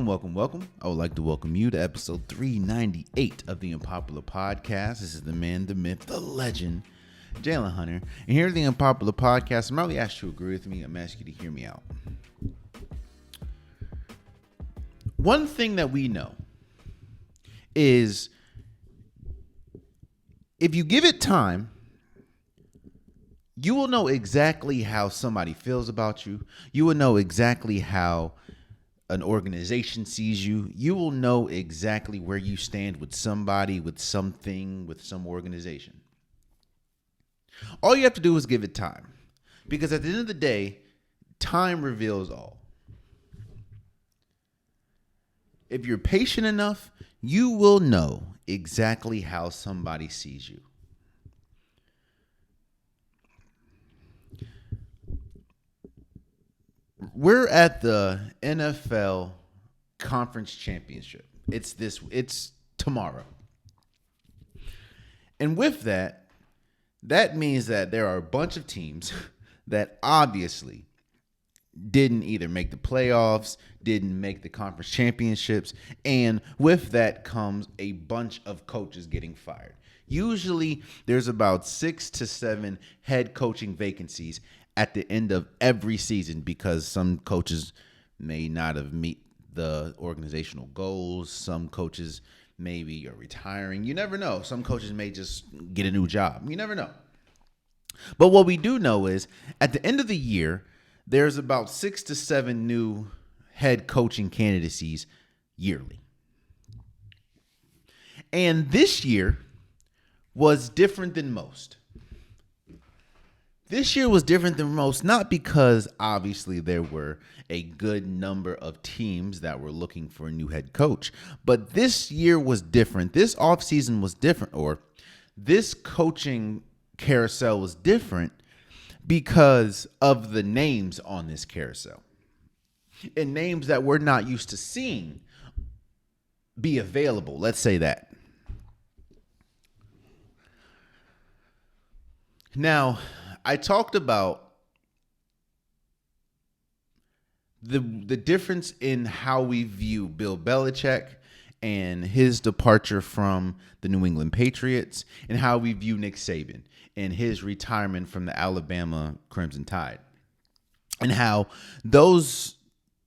Welcome. I would like to welcome you to episode 398 of the Unpopular Podcast. This is the man, the myth, the legend, Jalen Hunter. And here at the Unpopular Podcast, I'm not really asked you to agree with me. I'm asking you to hear me out. One thing that we know is if you give it time, you will know exactly how somebody feels about you. You will know exactly how an organization sees you. You will know exactly where you stand with somebody, with something, with some organization. All you have to do is give it time. Because at the end of the day, time reveals all. If you're patient enough, you will know exactly how somebody sees you. We're at the NFL Conference Championship. It's tomorrow. And with that means that there are a bunch of teams that obviously didn't either make the playoffs, didn't make the conference championships, and with that comes a bunch of coaches getting fired. Usually there's about 6 to 7 head coaching vacancies at the end of every season because some coaches may not have met the organizational goals. Some coaches maybe are retiring. You never know. Some coaches may just get a new job. You never know. But what we do know is at the end of the year, there's about 6 to 7 new head coaching candidacies yearly. And this year was different than most. This year was different than most, not because obviously there were a good number of teams that were looking for a new head coach, but this year was different. This offseason was different, or this coaching carousel was different because of the names on this carousel and names that we're not used to seeing be available. Let's say that. Now, I talked about the difference in how we view Bill Belichick and his departure from the New England Patriots and how we view Nick Saban and his retirement from the Alabama Crimson Tide. And how those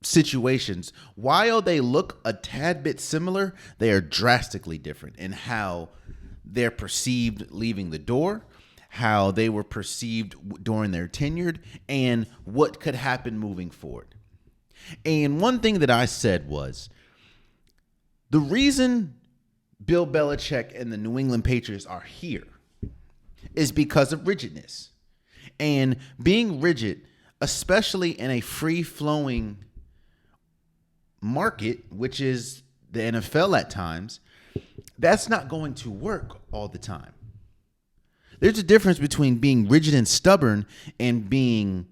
situations, while they look a tad bit similar, they are drastically different in how they're perceived leaving the door, how they were perceived during their tenure, and what could happen moving forward. And one thing that I said was, the reason Bill Belichick and the New England Patriots are here is because of rigidness. And being rigid, especially in a free-flowing market, which is the NFL at times, that's not going to work all the time. There's a difference between being rigid and stubborn and being,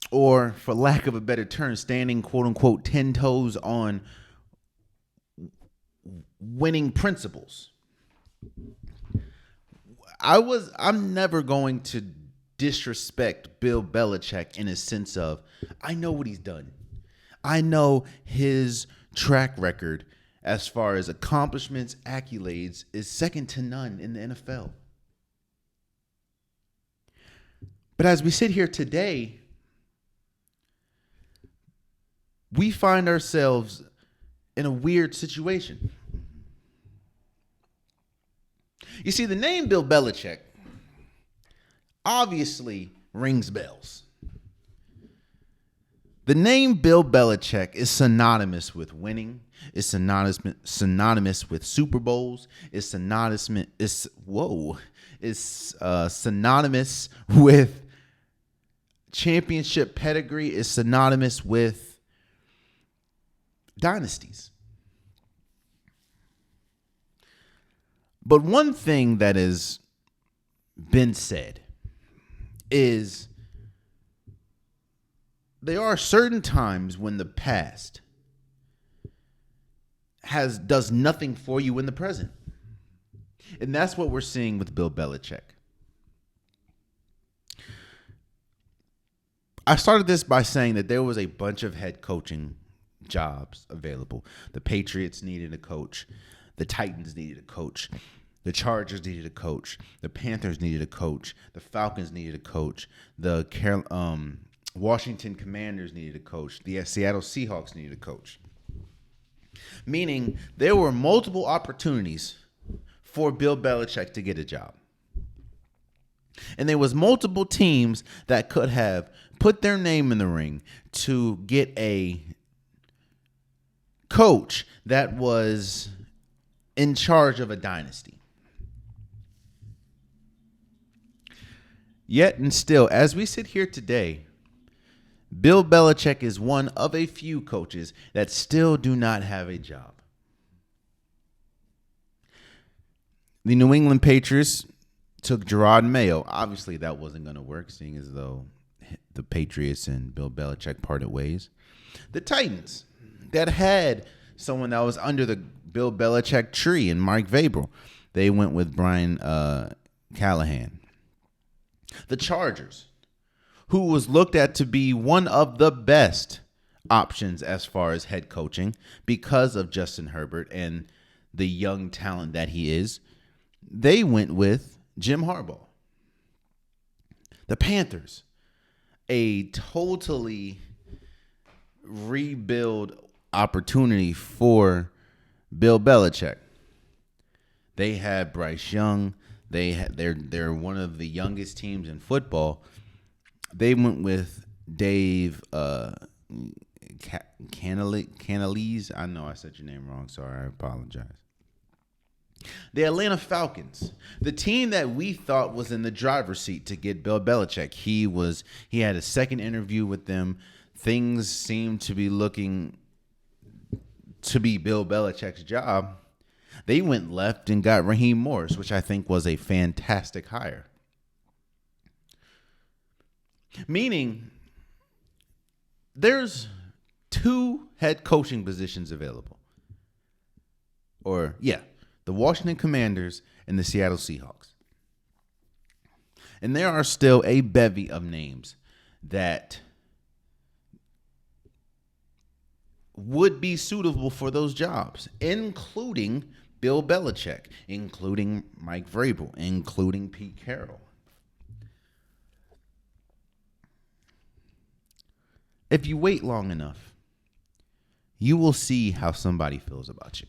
or for lack of a better term, standing quote unquote 10 toes on winning principles. I'm never going to disrespect Bill Belichick in a sense of, I know what he's done. I know his track record as far as accomplishments, accolades, is second to none in the NFL. But as we sit here today, we find ourselves in a weird situation. You see, the name Bill Belichick obviously rings bells. The name Bill Belichick is synonymous with winning. It's synonymous with Super Bowls. It's synonymous with championship pedigree. It's synonymous with dynasties. But one thing that has been said is there are certain times when the past does nothing for you in the present. And that's what we're seeing with Bill Belichick. I started this by saying that there was a bunch of head coaching jobs available. The Patriots needed a coach. The Titans needed a coach. The Chargers needed a coach. The Panthers needed a coach. The Falcons needed a coach. The Washington Commanders needed a coach. The Seattle Seahawks needed a coach. Meaning there were multiple opportunities for Bill Belichick to get a job. And there was multiple teams that could have put their name in the ring to get a coach that was in charge of a dynasty. Yet and still, as we sit here today, Bill Belichick is one of a few coaches that still do not have a job. The New England Patriots took Gerard Mayo. Obviously, that wasn't going to work, seeing as though the Patriots and Bill Belichick parted ways. The Titans, that had someone that was under the Bill Belichick tree and Mike Vrabel, they went with Brian Callahan. The Chargers, who was looked at to be one of the best options as far as head coaching because of Justin Herbert and the young talent that he is, they went with Jim Harbaugh. The Panthers, a totally rebuild opportunity for Bill Belichick. They had Bryce Young. They're one of the youngest teams in football. They went with Dave Canales. I know I said your name wrong. Sorry, I apologize. The Atlanta Falcons, the team that we thought was in the driver's seat to get Bill Belichick. He had a second interview with them. Things seemed to be looking to be Bill Belichick's job. They went left and got Raheem Morris, which I think was a fantastic hire. Meaning, there's 2 head coaching positions available. The Washington Commanders and the Seattle Seahawks. And there are still a bevy of names that would be suitable for those jobs, including Bill Belichick, including Mike Vrabel, including Pete Carroll. If you wait long enough, you will see how somebody feels about you.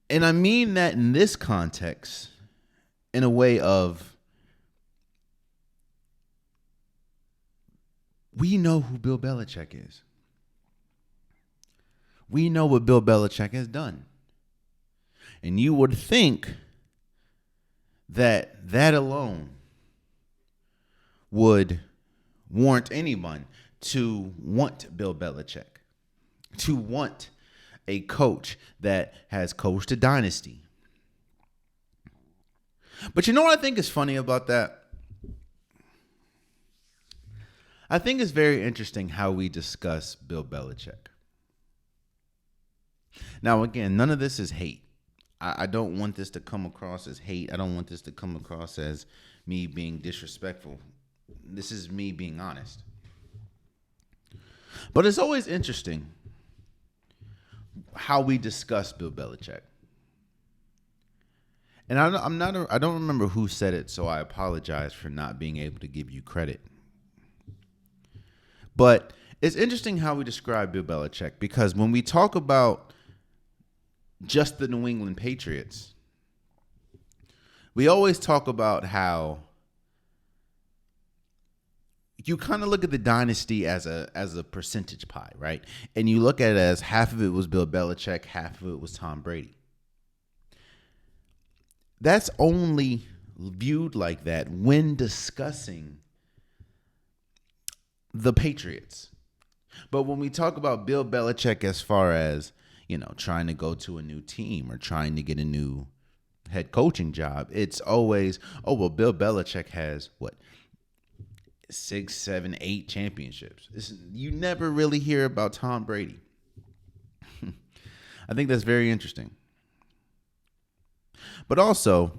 And I mean that in this context, in a way of, we know who Bill Belichick is. We know what Bill Belichick has done. And you would think that alone would warrant anyone to want Bill Belichick, to want a coach that has coached a dynasty. But you know what I think is funny about that? I think it's very interesting how we discuss Bill Belichick. Now, again, none of this is hate. I don't want this to come across as hate. I don't want this to come across as me being disrespectful. This is me being honest. But it's always interesting how we discuss Bill Belichick. And I don't remember who said it, so I apologize for not being able to give you credit. But it's interesting how we describe Bill Belichick, because when we talk about just the New England Patriots, we always talk about how you kind of look at the dynasty as a percentage pie, right? And you look at it as half of it was Bill Belichick, half of it was Tom Brady. That's only viewed like that when discussing the Patriots. But when we talk about Bill Belichick as far as, trying to go to a new team or trying to get a new head coaching job, it's always, Bill Belichick has 6, 7, 8 championships. You never really hear about Tom Brady. I think that's very interesting. But also,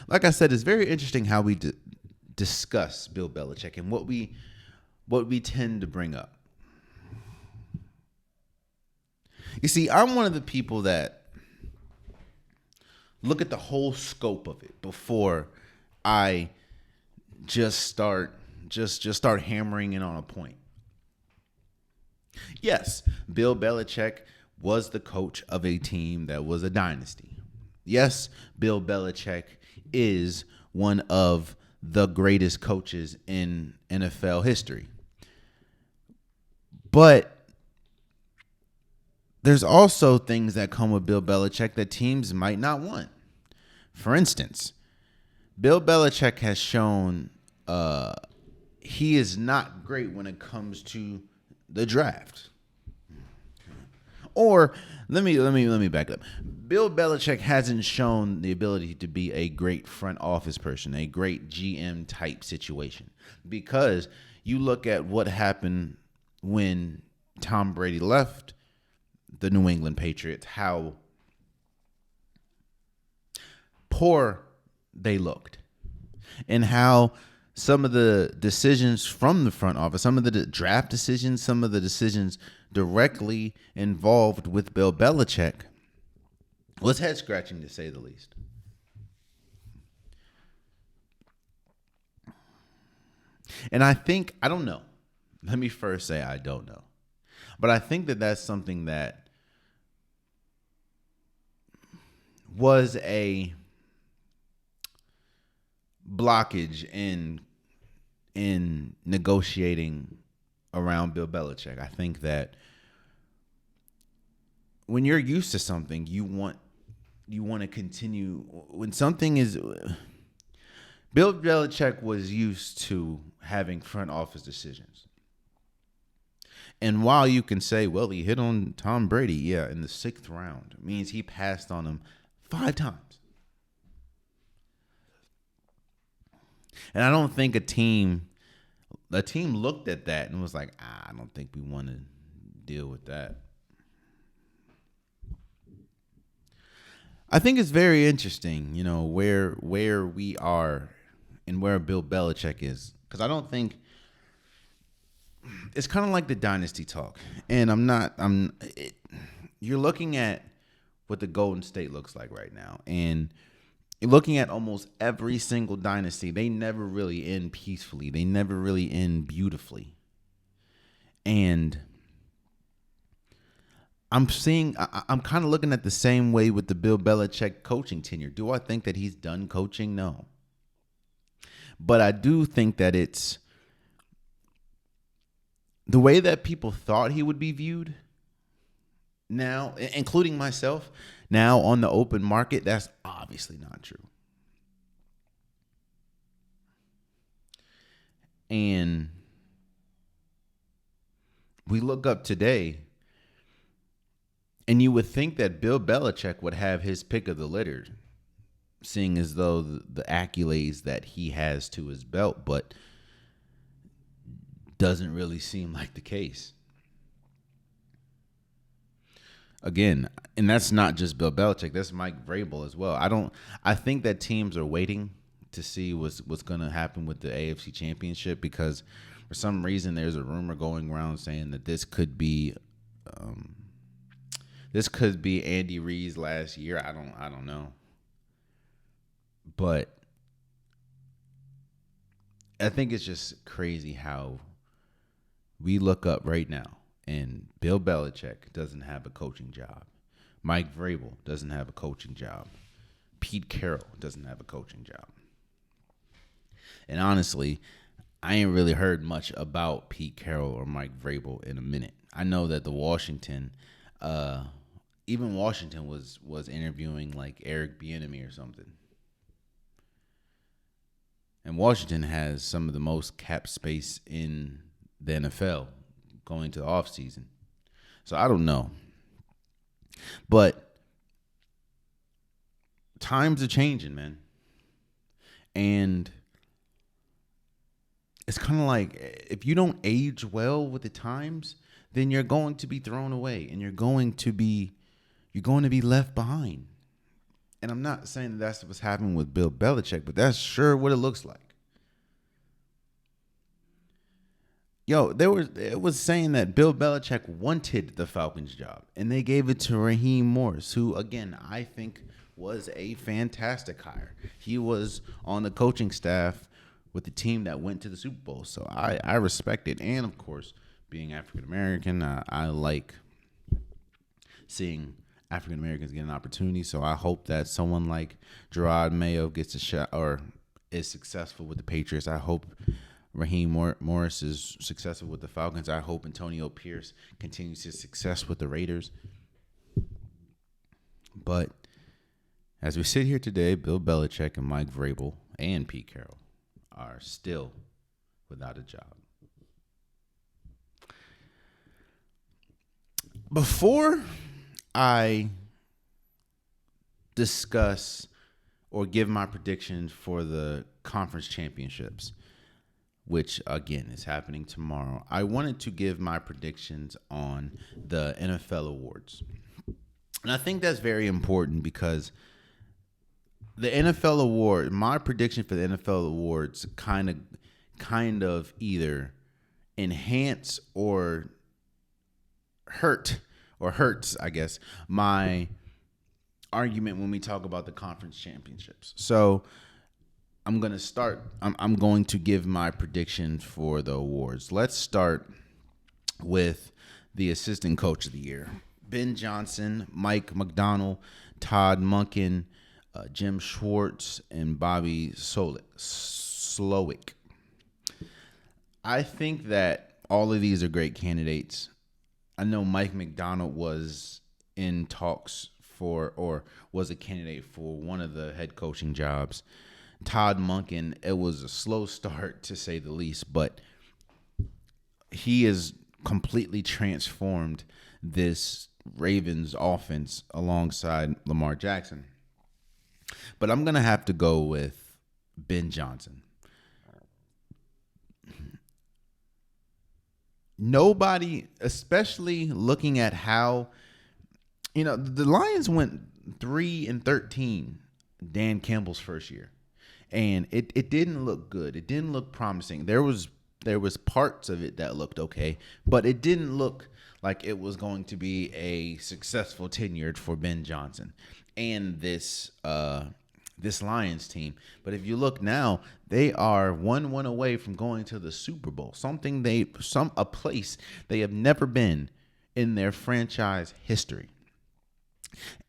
like I said, it's very interesting how we discuss Bill Belichick and what we tend to bring up. You see, I'm one of the people that look at the whole scope of it before I just start hammering in on a point. Yes, Bill Belichick was the coach of a team that was a dynasty. Yes, Bill Belichick is one of the greatest coaches in NFL history. But there's also things that come with Bill Belichick that teams might not want. For instance, Bill Belichick has shown he is not great when it comes to the draft. Or let me back up. Bill Belichick hasn't shown the ability to be a great front office person, a great GM type situation. Because you look at what happened when Tom Brady left the New England Patriots, how poor they looked, and how some of the decisions from the front office, some of the draft decisions, some of the decisions directly involved with Bill Belichick was head scratching, to say the least. And I don't know. Let me first say I don't know. But I think that that's something that was a blockage in negotiating around Bill Belichick. I think that when you're used to something, you want to continue. When something is, Bill Belichick was used to having front office decisions. And while you can say, well, he hit on Tom Brady, yeah, in the 6th round, it means he passed on him 5 times. And I don't think a team looked at that and was like, I don't think we want to deal with that. I think it's very interesting, where we are and where Bill Belichick is. Because I don't think it's kind of like the dynasty talk. And you're looking at what the Golden State looks like right now. And you're looking at almost every single dynasty. They never really end peacefully. They never really end beautifully. And I'm kind of looking at the same way with the Bill Belichick coaching tenure. Do I think that he's done coaching? No. But I do think that it's the way that people thought he would be viewed now, including myself, now on the open market, that's obviously not true. And we look up today, and you would think that Bill Belichick would have his pick of the litter, seeing as though the accolades that he has to his belt, but doesn't really seem like the case. Again, and that's not just Bill Belichick, that's Mike Vrabel as well. I think that teams are waiting to see what's going to happen with the AFC Championship, because for some reason there's a rumor going around saying that this could be Andy Reid's last year. I don't know. But I think it's just crazy how we look up right now and Bill Belichick doesn't have a coaching job. Mike Vrabel doesn't have a coaching job. Pete Carroll doesn't have a coaching job. And honestly, I ain't really heard much about Pete Carroll or Mike Vrabel in a minute. I know that even Washington was interviewing like Eric Bieniemy or something. And Washington has some of the most cap space in the NFL going to the offseason. So I don't know. But times are changing, man. And it's kind of like if you don't age well with the times, then you're going to be thrown away and you're going to be left behind. And I'm not saying that that's what's happening with Bill Belichick, but that's sure what it looks like. it was saying that Bill Belichick wanted the Falcons job, and they gave it to Raheem Morris, who again I think was a fantastic hire. He was on the coaching staff with the team that went to the Super Bowl, so I respect it. And of course, being African American, I like seeing African Americans get an opportunity. So I hope that someone like Gerard Mayo gets a shot or is successful with the Patriots. I hope Raheem Morris is successful with the Falcons. I hope Antonio Pierce continues his success with the Raiders. But as we sit here today, Bill Belichick and Mike Vrabel and Pete Carroll are still without a job. Before I discuss or give my predictions for the conference championships, which again is happening tomorrow, I wanted to give my predictions on the NFL awards. And I think that's very important because the NFL award, my prediction for the NFL awards kind of either enhance or hurts, I guess, my argument when we talk about the conference championships. So I'm going to give my predictions for the awards. Let's start with the assistant coach of the year. Ben Johnson, Mike McDonald, Todd Monken, Jim Schwartz, and Bobby Slowick. I think that all of these are great candidates. I know Mike McDonald was in talks for, or was a candidate for, one of the head coaching jobs. Todd Monken, it was a slow start to say the least, but he has completely transformed this Ravens offense alongside Lamar Jackson. But I'm going to have to go with Ben Johnson. Nobody, especially looking at how, the Lions went 3-13 Dan Campbell's first year. And it didn't look good. It didn't look promising. There was parts of it that looked okay, but it didn't look like it was going to be a successful tenure for Ben Johnson and this Lions team. But if you look now, they are 1-1 away from going to the Super Bowl, a place they have never been in their franchise history.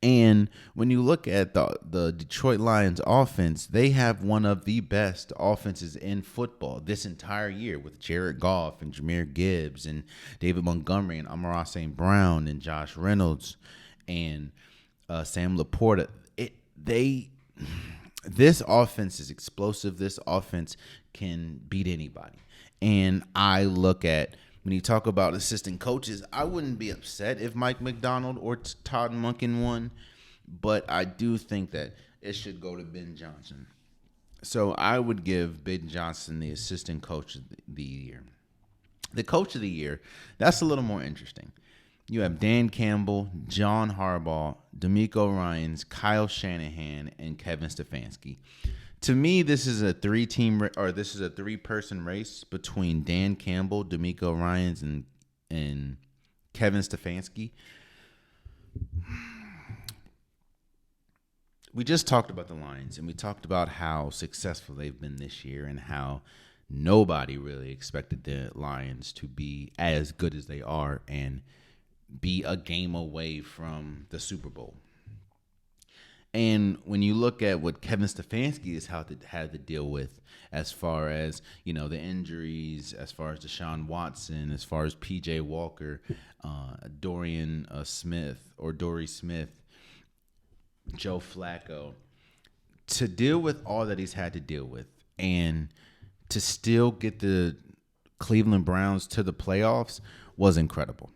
And when you look at the Detroit Lions offense, they have one of the best offenses in football this entire year with Jared Goff and Jahmyr Gibbs and David Montgomery and Amon-Ra St. Brown and Josh Reynolds and Sam Laporta. This offense is explosive. This offense can beat anybody. And I look at, when you talk about assistant coaches, I wouldn't be upset if Mike McDonald or Todd Monken won, but I do think that it should go to Ben Johnson. So I would give Ben Johnson the assistant coach of the year. The coach of the year, that's a little more interesting. You have Dan Campbell, John Harbaugh, DeMeco Ryans, Kyle Shanahan, and Kevin Stefanski. To me, this is a three-person race between Dan Campbell, DeMeco Ryans, and Kevin Stefanski. We just talked about the Lions, and we talked about how successful they've been this year and how nobody really expected the Lions to be as good as they are and be a game away from the Super Bowl. And when you look at what Kevin Stefanski has had to deal with as far as, the injuries, as far as Deshaun Watson, as far as P.J. Walker, Dory Smith, Joe Flacco, to deal with all that he's had to deal with and to still get the Cleveland Browns to the playoffs was incredible.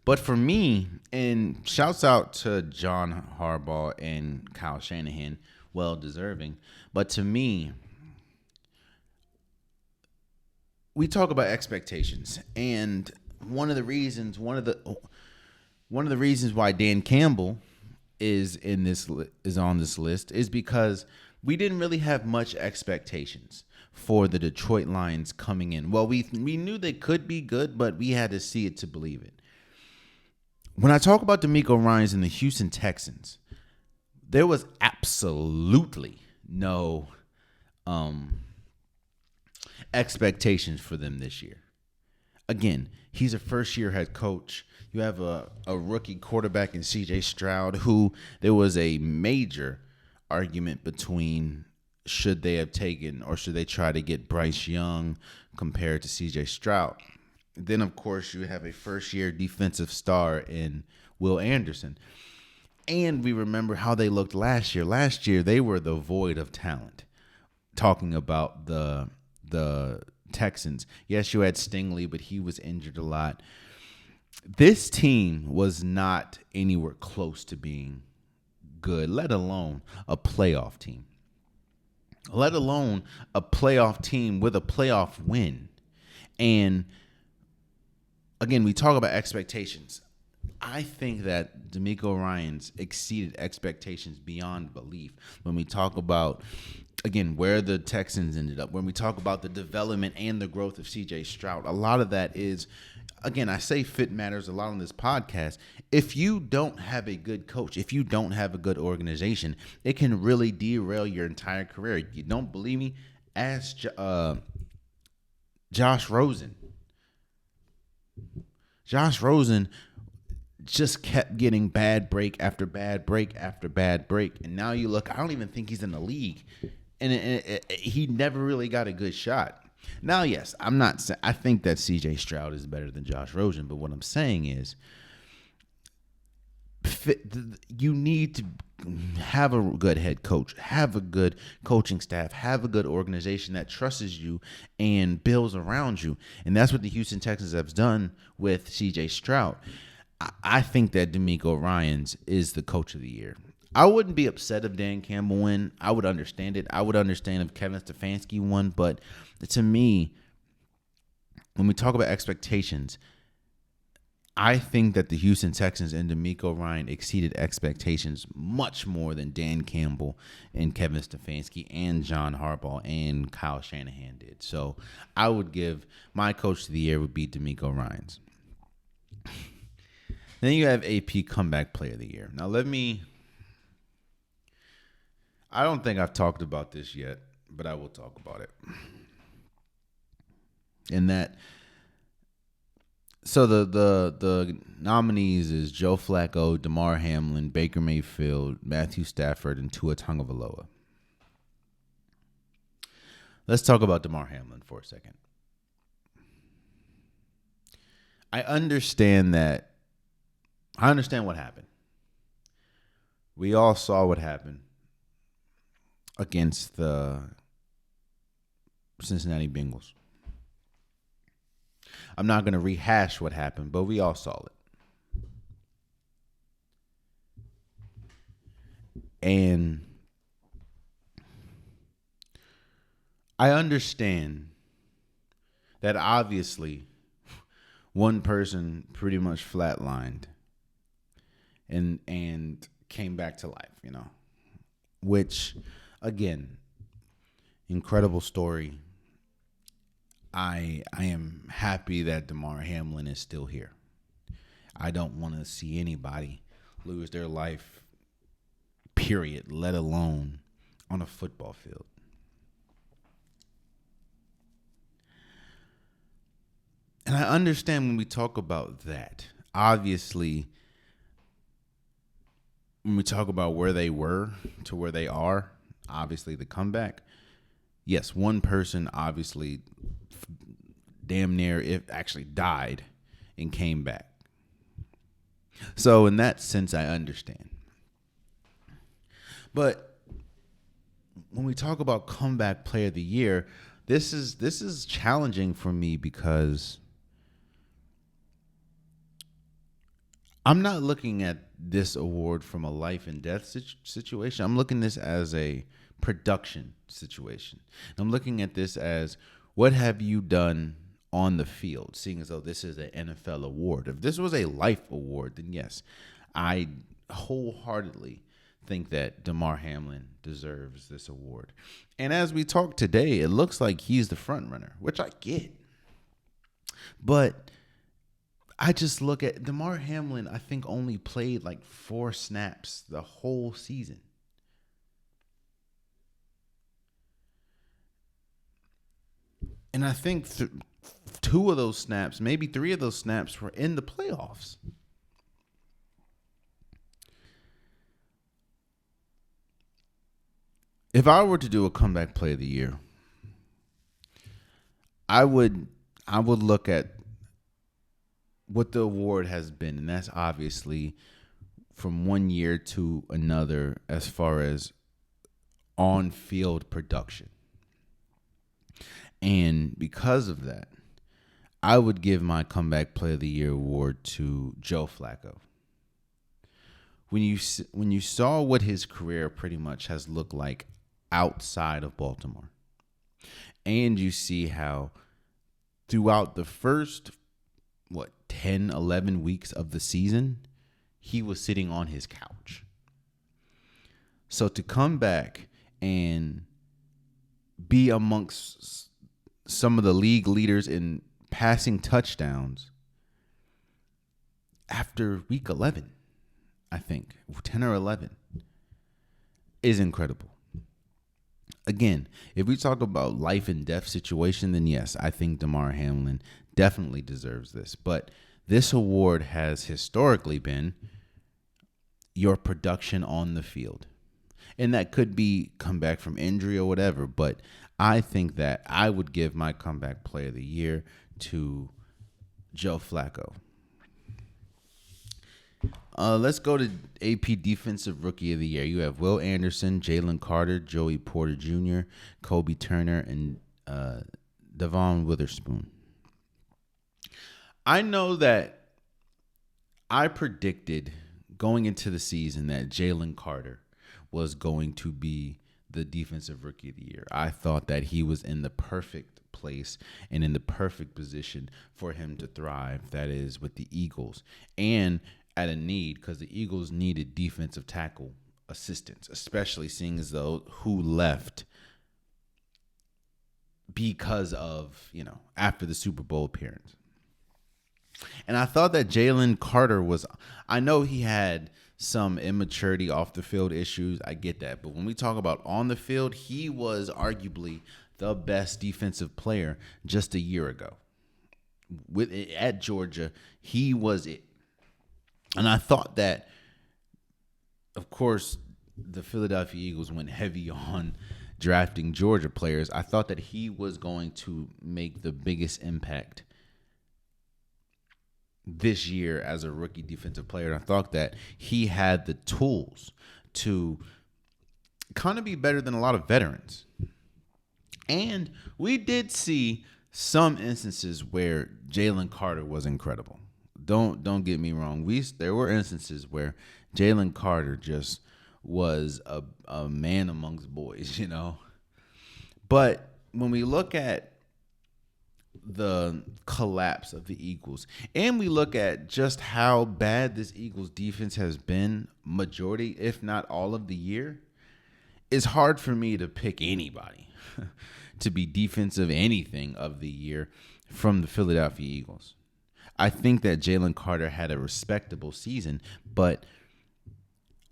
But for me, and shouts out to John Harbaugh and Kyle Shanahan, well deserving. But to me, we talk about expectations, and one of the reasons why Dan Campbell is on this list is because we didn't really have much expectations for the Detroit Lions coming in. Well, we knew they could be good, but we had to see it to believe it. When I talk about DeMeco Ryans and the Houston Texans, there was absolutely no expectations for them this year. Again, he's a first-year head coach. You have a rookie quarterback in C.J. Stroud, who there was a major argument between should they have taken or should they try to get Bryce Young compared to C.J. Stroud. Then, of course, you have a first-year defensive star in Will Anderson. And we remember how they looked last year. Last year, they were the void of talent. Talking about the Texans. Yes, you had Stingley, but he was injured a lot. This team was not anywhere close to being good, let alone a playoff team. Let alone a playoff team with a playoff win. And again, we talk about expectations. I think that DeMeco Ryans exceeded expectations beyond belief when we talk about, again, where the Texans ended up, when we talk about the development and the growth of C.J. Stroud. A lot of that is, again, I say fit matters a lot on this podcast. If you don't have a good coach, if you don't have a good organization, it can really derail your entire career. You don't believe me? Ask Josh Rosen. Josh Rosen just kept getting bad break after bad break after bad break. And now you look, I don't even think he's in the league. And he never really got a good shot. Now, yes, I think that C.J. Stroud is better than Josh Rosen. But what I'm saying is you need to have a good head coach, have a good coaching staff, have a good organization that trusts you and builds around you. And that's what the Houston Texans have done with C.J. Stroud. I think that DeMeco Ryans is the coach of the year. I wouldn't be upset if Dan Campbell won. I would understand it. I would understand if Kevin Stefanski won. But to me, when we talk about expectations, I think that the Houston Texans and DeMeco Ryans exceeded expectations much more than Dan Campbell and Kevin Stefanski and John Harbaugh and Kyle Shanahan did. So I would give my coach of the year would be DeMeco Ryans. Then you have AP Comeback Player of the Year. Now I don't think I've talked about this yet, but I will talk about it. So the nominees is Joe Flacco, Damar Hamlin, Baker Mayfield, Matthew Stafford, and Tua Tagovailoa. Let's talk about Damar Hamlin for a second. I understand what happened. We all saw what happened against the Cincinnati Bengals. I'm not going to rehash what happened, but we all saw it. And I understand that obviously one person pretty much flatlined and came back to life, which, again, incredible story. I am happy that Damar Hamlin is still here. I don't want to see anybody lose their life, period, let alone on a football field. And I understand when we talk about that, obviously, when we talk about where they were to where they are, obviously the comeback, yes, one person obviously damn near actually died and came back. So in that sense, I understand. But when we talk about Comeback Player of the Year, this is challenging for me because I'm not looking at this award from a life and death situation. I'm looking at this as a production situation. I'm looking at this as what have you done on the field, seeing as though this is an NFL award. If this was a life award, then yes, I wholeheartedly think that DeMar Hamlin deserves this award. And as we talk today, it looks like he's the front runner, which I get. But I just look at DeMar Hamlin, I think only played like 4 snaps the whole season. And I think 2 of those snaps, maybe 3 of those snaps were in the playoffs. If I were to do a comeback play of the year, I would look at what the award has been, and that's obviously from one year to another as far as on-field production. And because of that, I would give my comeback play of the year award to Joe Flacco. When you saw what his career pretty much has looked like outside of Baltimore, and you see how throughout the first 10, 11 weeks of the season, he was sitting on his couch. So to come back and be amongst some of the league leaders in passing touchdowns after week 11, I think, 10 or 11, is incredible. Again, if we talk about life and death situation, then yes, I think DeMar Hamlin definitely deserves this. But this award has historically been your production on the field. And that could be come back from injury or whatever, but I think that I would give my comeback player of the year to Joe Flacco. Let's go to AP Defensive Rookie of the Year. You have Will Anderson, Jalen Carter, Joey Porter Jr., Kobe Turner, and Devon Witherspoon. I know that I predicted going into the season that Jalen Carter was going to be the Defensive Rookie of the Year. I thought that he was in the perfect place and in the perfect position for him to thrive. That is with the Eagles. And at a need, because the Eagles needed defensive tackle assistance, especially seeing as though who left because of, after the Super Bowl appearance. And I thought that Jalen Carter I know he had some immaturity off the field issues. I get that. But when we talk about on the field, he was arguably the best defensive player just a year ago. At Georgia, he was it. And I thought that, of course, the Philadelphia Eagles went heavy on drafting Georgia players. I thought that he was going to make the biggest impact this year as a rookie defensive player. And I thought that he had the tools to kind of be better than a lot of veterans. And we did see some instances where Jalen Carter was incredible. Don't get me wrong. There were instances where Jalen Carter just was a man amongst boys, But when we look at the collapse of the Eagles, and we look at just how bad this Eagles defense has been majority, if not all of the year, it's hard for me to pick anybody to be defensive anything of the year from the Philadelphia Eagles. I think that Jalen Carter had a respectable season, but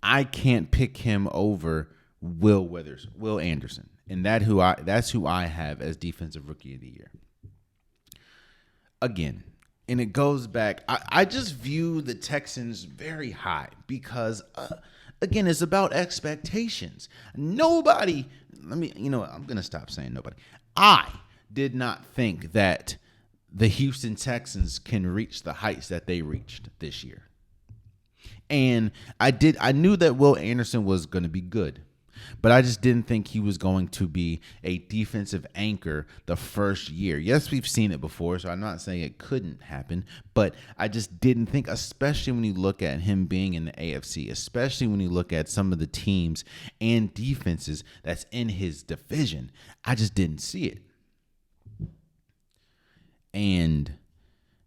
I can't pick him over Will Anderson, and that's who I have as Defensive Rookie of the Year. Again, and it goes back. I just view the Texans very high because, again, it's about expectations. I'm gonna stop saying nobody. I did not think that the Houston Texans can reach the heights that they reached this year. And I knew that Will Anderson was going to be good, but I just didn't think he was going to be a defensive anchor the first year. Yes, we've seen it before, so I'm not saying it couldn't happen, but I just didn't think, especially when you look at him being in the AFC, especially when you look at some of the teams and defenses that's in his division, I just didn't see it. And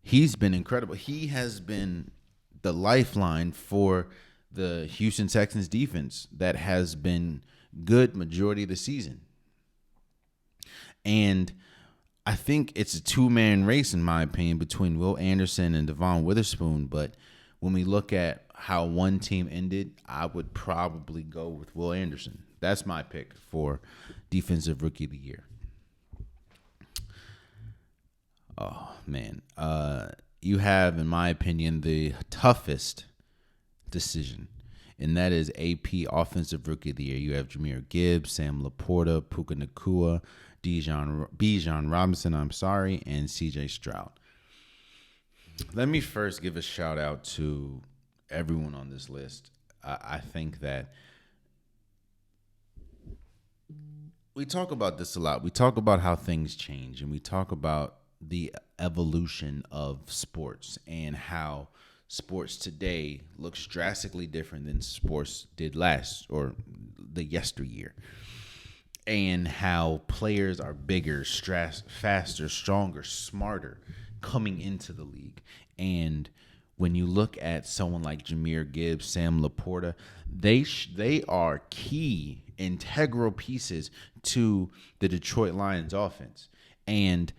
he's been incredible. He has been the lifeline for the Houston Texans defense that has been good majority of the season. And I think it's a two-man race, in my opinion, between Will Anderson and Devon Witherspoon. But when we look at how one team ended, I would probably go with Will Anderson. That's my pick for Defensive Rookie of the Year. Oh, man. You have, in my opinion, the toughest decision, and that is AP Offensive Rookie of the Year. You have Jahmyr Gibbs, Sam Laporta, Puka Nacua, Bijan Robinson, and CJ Stroud. Let me first give a shout out to everyone on this list. I think that we talk about this a lot. We talk about how things change, and we talk about the evolution of sports and how sports today looks drastically different than sports did last or the yesteryear. And how players are bigger, faster, stronger, smarter coming into the league. And when you look at someone like Jahmyr Gibbs, Sam Laporta, they are key, integral pieces to the Detroit Lions offense. And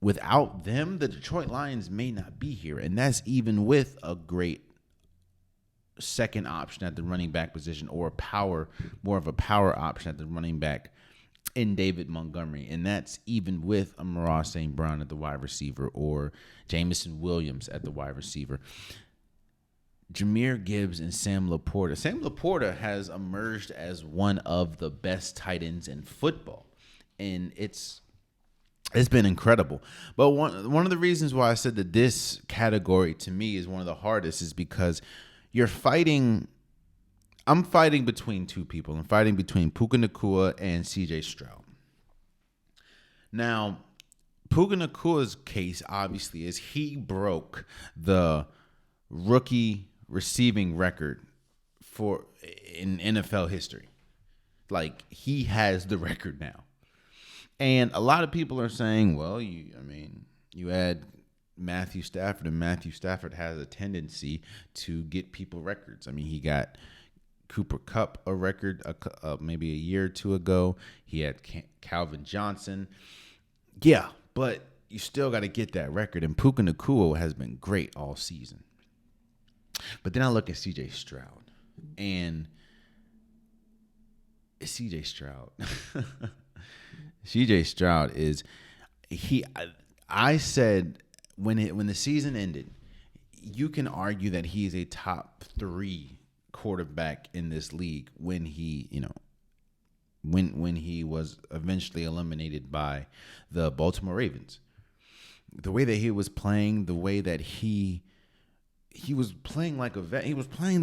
without them, the Detroit Lions may not be here. And that's even with a great second option at the running back position, or more of a power option at the running back in David Montgomery. And that's even with Amon-Ra St. Brown at the wide receiver, or Jameson Williams at the wide receiver. Jahmyr Gibbs and Sam Laporta. Sam Laporta has emerged as one of the best tight ends in football. And it's been incredible. But one of the reasons why I said that this category to me is one of the hardest is because I'm fighting between two people. I'm fighting between Puka Nacua and CJ Stroud. Now, Puka Nacua's case, obviously, is he broke the rookie receiving record in NFL history. Like, he has the record now. And a lot of people are saying, well, you add Matthew Stafford, and Matthew Stafford has a tendency to get people records. I mean, he got Cooper Kupp a record maybe a year or two ago. He had Calvin Johnson. Yeah, but you still got to get that record. And Puka Nacua has been great all season. But then I look at CJ Stroud, and it's CJ Stroud. CJ Stroud is I said when the season ended, you can argue that he is a top 3 quarterback in this league when he was eventually eliminated by the Baltimore Ravens. The way that he was playing, the way that he was playing like a vet. He was playing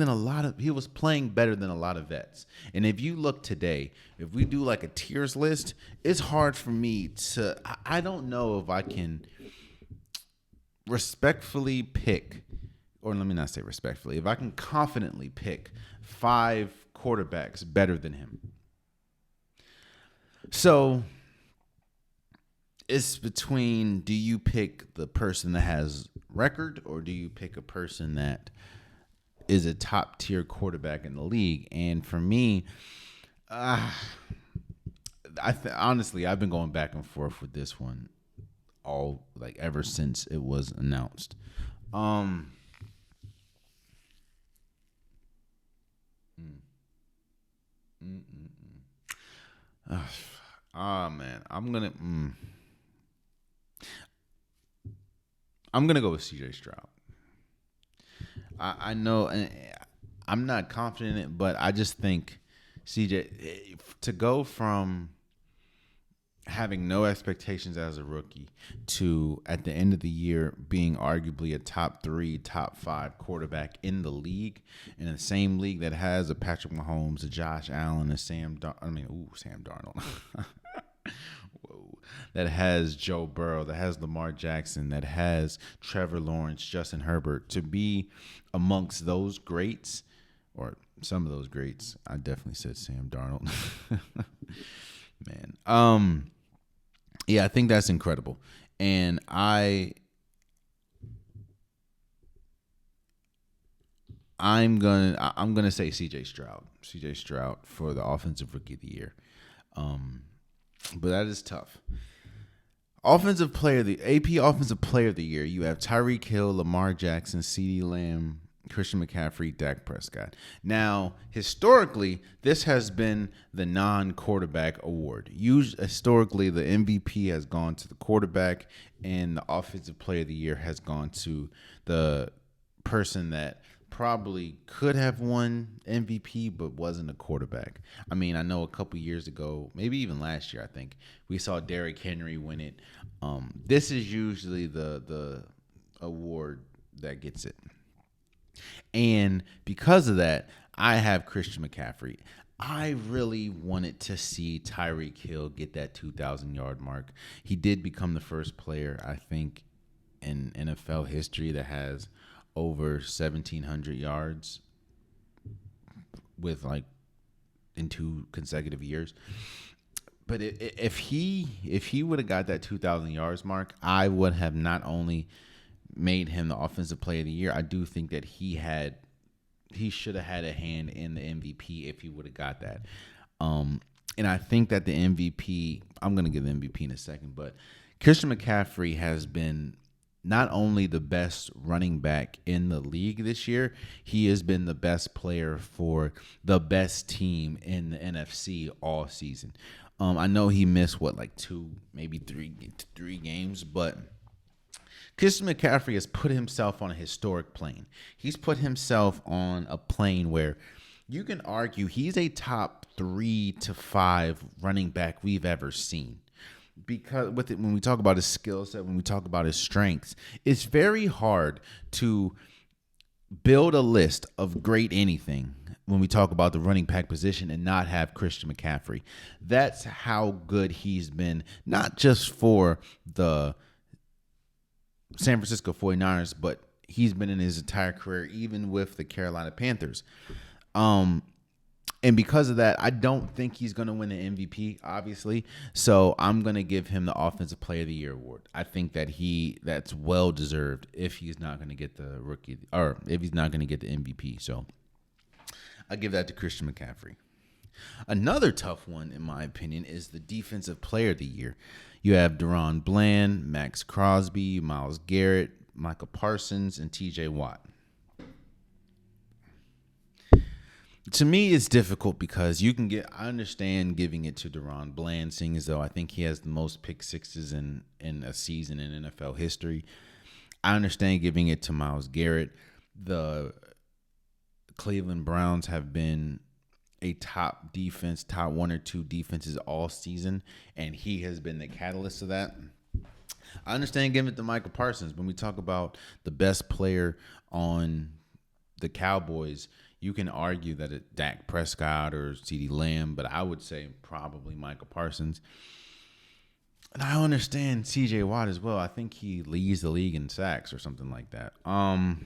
better than a lot of vets. And if you look today, if we do like a tiers list, it's hard for me to. I don't know if I can respectfully pick, or let me not say respectfully, if I can confidently pick 5 quarterbacks better than him. So it's between, do you pick the person that has record, or do you pick a person that is a top tier quarterback in the league? And for me, honestly, I've been going back and forth with this one ever since it was announced. Oh man, I'm gonna go with CJ Stroud. I know, and I'm not confident in it, but I just think CJ, to go from having no expectations as a rookie to at the end of the year being arguably a top 3, top 5 quarterback in the league, in the same league that has a Patrick Mahomes, a Josh Allen, a Sam Darnold. Whoa. That has Joe Burrow, that has Lamar Jackson, that has Trevor Lawrence, Justin Herbert, to be amongst those greats, or some of those greats. I definitely said Sam Darnold. Man. Yeah, I think that's incredible. And I I'm gonna say C.J. Stroud. C.J. Stroud for the offensive rookie of the year. But that is tough. Offensive player, the AP offensive player of the year. You have Tyreek Hill, Lamar Jackson, CeeDee Lamb, Christian McCaffrey, Dak Prescott. Now, historically, this has been the non-quarterback award. Historically, the MVP has gone to the quarterback, and the offensive player of the year has gone to the person that probably could have won MVP but wasn't a quarterback. I mean, I know a couple years ago, maybe even last year, I think we saw Derrick Henry win it. This is usually the award that gets it. And because of that, I have Christian McCaffrey. I really wanted to see Tyreek Hill get that 2,000-yard mark. He did become the first player, I think, in NFL history that has over 1,700 yards with in 2 consecutive years. But if he would have got that 2,000 yards mark, I would have not only made him the offensive player of the year, I do think that he should have had a hand in the MVP if he would have got that. And I think that the MVP, I'm going to give the MVP in a second, but Christian McCaffrey has been not only the best running back in the league this year, he has been the best player for the best team in the NFC all season. I know he missed 2, maybe 3 games, but Christian McCaffrey has put himself on a historic plane. He's put himself on a plane where you can argue he's a top 3 to 5 running back we've ever seen. Because when we talk about his skill set, when we talk about his strengths, it's very hard to build a list of great anything when we talk about the running back position and not have Christian McCaffrey. That's how good he's been, not just for the San Francisco 49ers, but he's been in his entire career, even with the Carolina Panthers. And because of that, I don't think he's going to win the MVP, obviously. So I'm going to give him the Offensive Player of the Year award. I think that that's well deserved if he's not going to get the rookie, or if he's not going to get the MVP. So I give that to Christian McCaffrey. Another tough one, in my opinion, is the Defensive Player of the Year. You have Deron Bland, Max Crosby, Myles Garrett, Micah Parsons, and T.J. Watt. To me, it's difficult because I understand giving it to Deron Bland, seeing as though I think he has the most pick sixes in a season in NFL history. I understand giving it to Myles Garrett. The Cleveland Browns have been a top defense, top 1 or 2 defenses all season, and he has been the catalyst of that. I understand giving it to Micah Parsons. When we talk about the best player on the Cowboys, you can argue that it's Dak Prescott or CeeDee Lamb, but I would say probably Micah Parsons. And I understand TJ Watt as well. I think he leads the league in sacks or something like that. I'm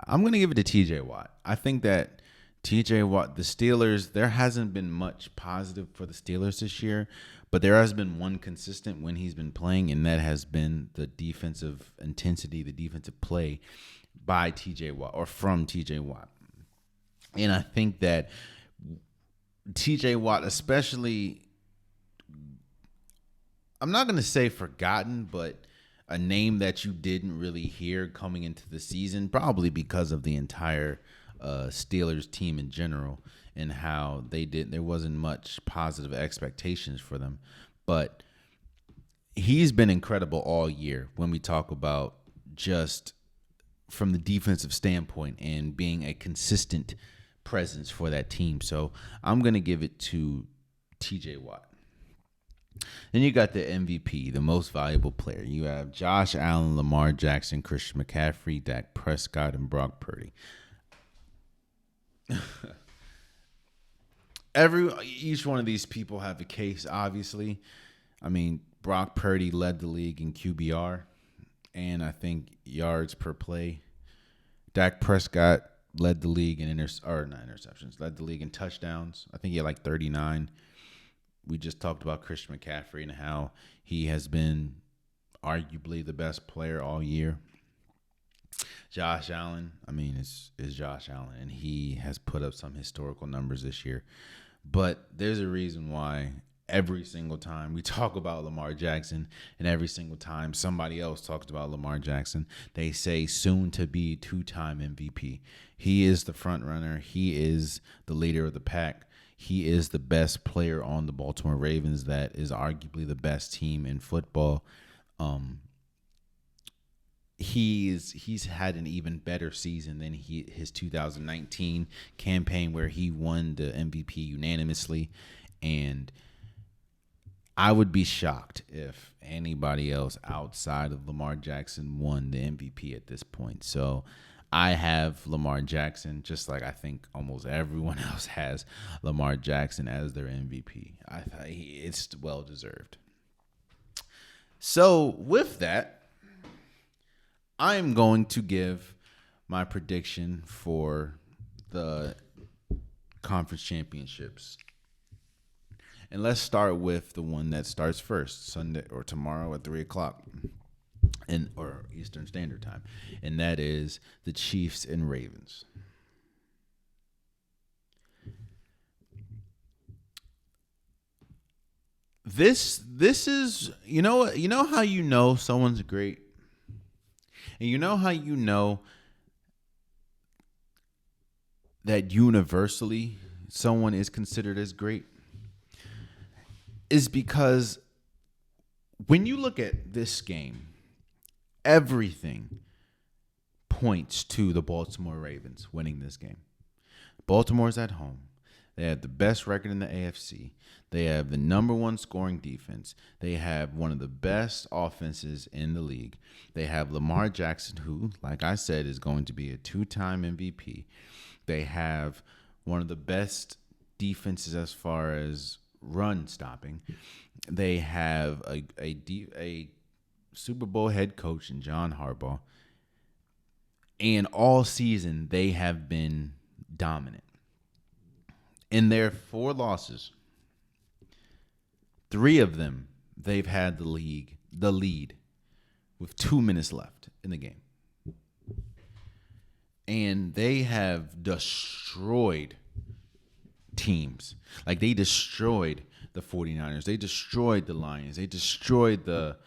going to give it to TJ Watt. I think that TJ Watt, the Steelers, there hasn't been much positive for the Steelers this year, but there has been one consistent when he's been playing, and that has been the defensive intensity, the defensive play by TJ Watt or from TJ Watt. And I think that TJ Watt, especially, I'm not going to say forgotten, but a name that you didn't really hear coming into the season, probably because of the entire Steelers team in general and how there wasn't much positive expectations for them. But he's been incredible all year when we talk about just from the defensive standpoint and being a consistent presence for that team. So I'm going to give it to TJ Watt. Then you got the MVP, the most valuable player. You have Josh Allen, Lamar Jackson, Christian McCaffrey, Dak Prescott, and Brock Purdy. Each one of these people have a case, obviously. I mean, Brock Purdy led the league in QBR and I think yards per play. Dak Prescott led the league in led the league in touchdowns. I think he had 39. We just talked about Christian McCaffrey and how he has been arguably the best player all year. Josh Allen, I mean, is Josh Allen, and he has put up some historical numbers this year. But there's a reason why every single time we talk about Lamar Jackson, and every single time somebody else talks about Lamar Jackson, they say soon to be two-time MVP. He is the front runner. He is the leader of the pack. He is the best player on the Baltimore Ravens. That is arguably the best team in football. He's had an even better season than his 2019 campaign, where he won the MVP unanimously. And I would be shocked if anybody else outside of Lamar Jackson won the MVP at this point. So I have Lamar Jackson, just like I think almost everyone else has Lamar Jackson as their MVP. It's well deserved. So with that, I'm going to give my prediction for the conference championships. And let's start with the one that starts first, Sunday or tomorrow at 3:00 or Eastern Standard Time. And that is the Chiefs and Ravens. This is, how someone's great? And you know how that universally someone is considered as great? Is because when you look at this game, everything points to the Baltimore Ravens winning this game. Baltimore's at home. They have the best record in the AFC. They have the number one scoring defense. They have one of the best offenses in the league. They have Lamar Jackson, who, like I said, is going to be a two-time MVP. They have one of the best defenses as far as run stopping. They have a Super Bowl head coach in John Harbaugh. And all season, they have been dominant. In their 4 losses, 3 of them, they've had the lead with 2 minutes left in the game. And they have destroyed teams. Like, they destroyed the 49ers. They destroyed the Lions. They destroyed the